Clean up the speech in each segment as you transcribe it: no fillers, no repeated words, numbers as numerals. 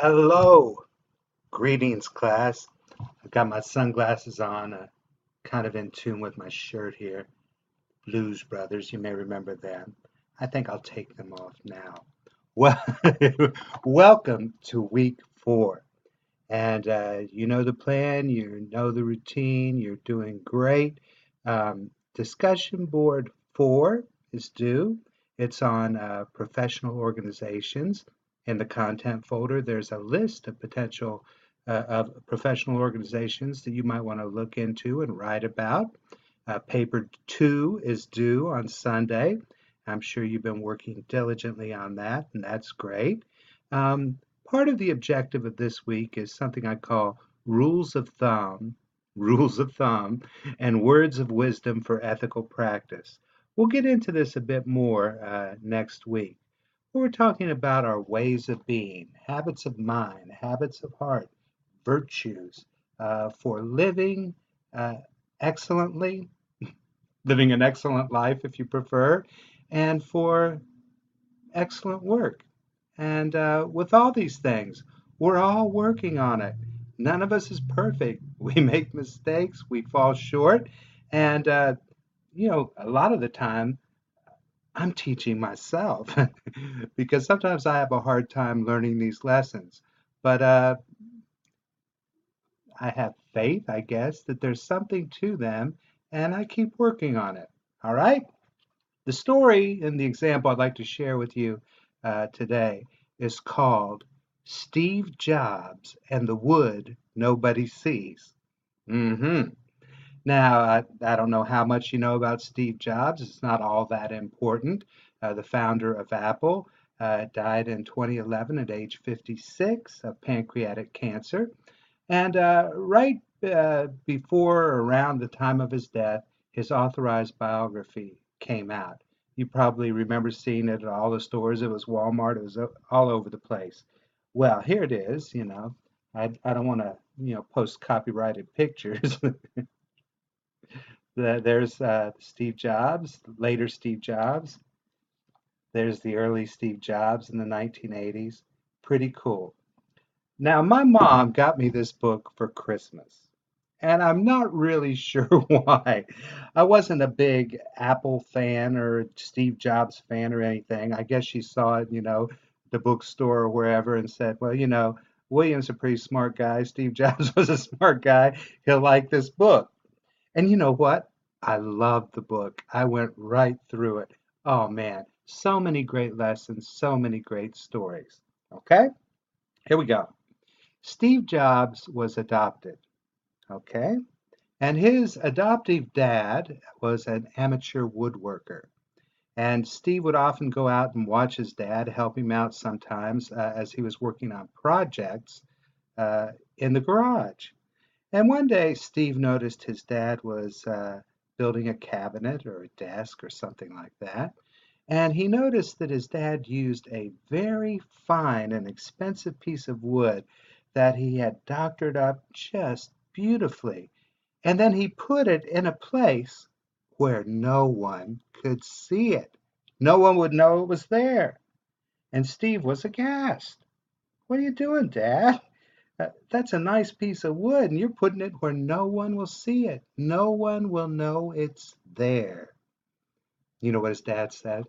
Hello, greetings, class. I've got my sunglasses on, kind of in tune with my shirt here. Blues Brothers, you may remember them. I think I'll take them off now. Well, welcome to week 4. And you know the plan, you know the routine, you're doing great. Discussion board 4 is due. It's on professional organizations. In the content folder, there's a list of potential of professional organizations that you might want to look into and write about. Paper 2 is due on Sunday. I'm sure you've been working diligently on that, and that's great. Um, Part of the objective of this week is something I call rules of thumb, and words of wisdom for ethical practice. We'll get into this a bit more next week. We're talking about our ways of being, habits of mind, habits of heart, virtues for living uh, excellently, living an excellent life if you prefer, and for excellent work. And with all these things, we're all working on it. None of us is perfect. We make mistakes, we fall short, and a lot of the time I'm teaching myself because sometimes I have a hard time learning these lessons. But I have faith, I guess, that there's something to them, and I keep working on it. All right? The story and the example I'd like to share with you today is called Steve Jobs and the Wood Nobody Sees. hmm Now, I don't know how much you know about Steve Jobs. It's not all that important. The founder of Apple died in 2011 at age 56 of pancreatic cancer. And right before or around the time of his death, his authorized biography came out. You probably remember seeing it at all the stores. It was Walmart. It was all over the place. Well, here it is. I don't want to post copyrighted pictures. There's Steve Jobs, later Steve Jobs. There's the early Steve Jobs in the 1980s. Pretty cool. Now, my mom got me this book for Christmas, and I'm not really sure why. I wasn't a big Apple fan or Steve Jobs fan or anything. I guess she saw it, the bookstore or wherever and said, well, William's a pretty smart guy. Steve Jobs was a smart guy. He'll like this book. And you know what? I loved the book. I went right through it. Oh man, so many great lessons, so many great stories. Okay, here we go. Steve Jobs was adopted. Okay, and his adoptive dad was an amateur woodworker. And Steve would often go out and watch his dad, help him out sometimes as he was working on projects in the garage. And one day, Steve noticed his dad was building a cabinet or a desk or something like that. And he noticed that his dad used a very fine and expensive piece of wood that he had doctored up just beautifully. And then he put it in a place where no one could see it. No one would know it was there. And Steve was aghast. What are you doing, Dad? That's a nice piece of wood, and you're putting it where no one will see it. No one will know it's there. You know what his dad said?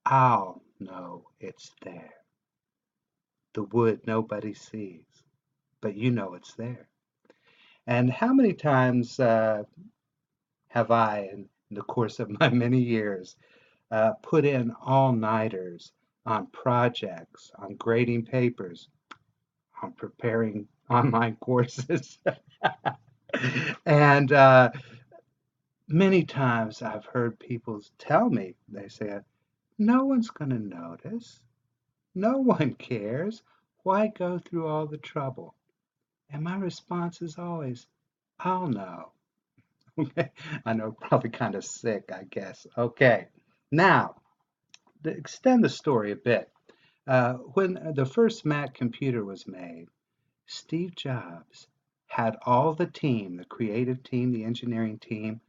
I'll know it's there. The wood nobody sees, but you know it's there. And how many times have I, in the course of my many years, put in all-nighters on projects, on grading papers, on preparing online courses? And many times I've heard people tell me, they say, no one's going to notice. No one cares. Why go through all the trouble? And my response is always, I'll know. Okay. I know, probably kind of sick, I guess. Okay. Now, to extend the story a bit, when the first Mac computer was made, Steve Jobs had all the team, the creative team, the engineering team,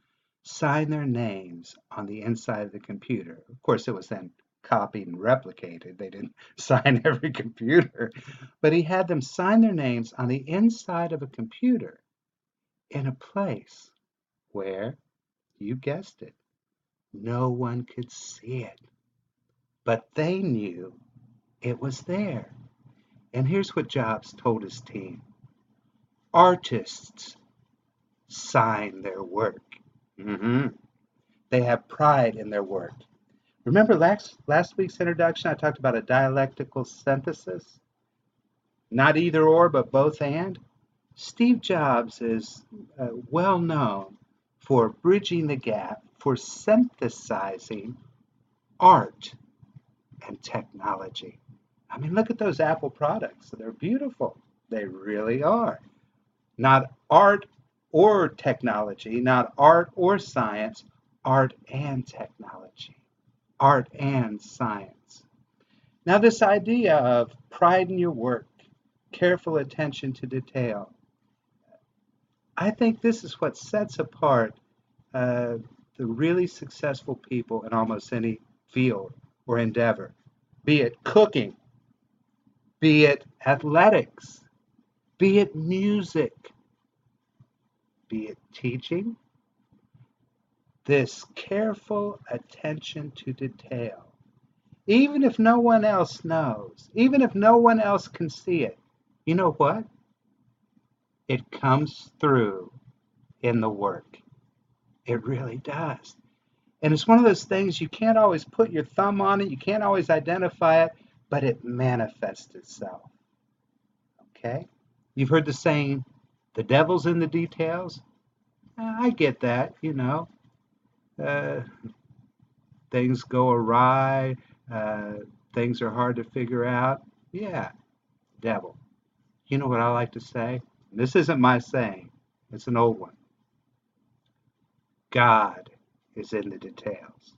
sign their names on the inside of the computer. Of course, it was then copied and replicated. They didn't sign every computer, but he had them sign their names on the inside of a computer in a place where, you guessed it, no one could see it, but they knew it was there. And here's what Jobs told his team: artists sign their work. hmm They have pride in their work. Remember last week's introduction, I talked about a dialectical synthesis? Not either or, but both and. Steve Jobs is well known for bridging the gap, for synthesizing art and technology. I mean, look at those Apple products. They're beautiful. They really are. Not art or technology, not art or science, art and technology, art and science. Now, this idea of pride in your work, careful attention to detail, I think this is what sets apart uh, the really successful people in almost any field or endeavor, be it cooking, be it athletics, be it music, be it teaching. This careful attention to detail, even if no one else knows, even if no one else can see it, you know what? It comes through in the work. It really does. And it's one of those things you can't always put your thumb on it, you can't always identify it, but it manifests itself. Okay? You've heard the saying, the devil's in the details. I get that, you know. Uh, Things go awry, uh, things are hard to figure out. Yeah, devil. You know what I like to say? This isn't my saying, it's an old one. God is in the details.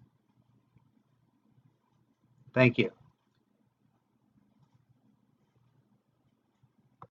Thank you.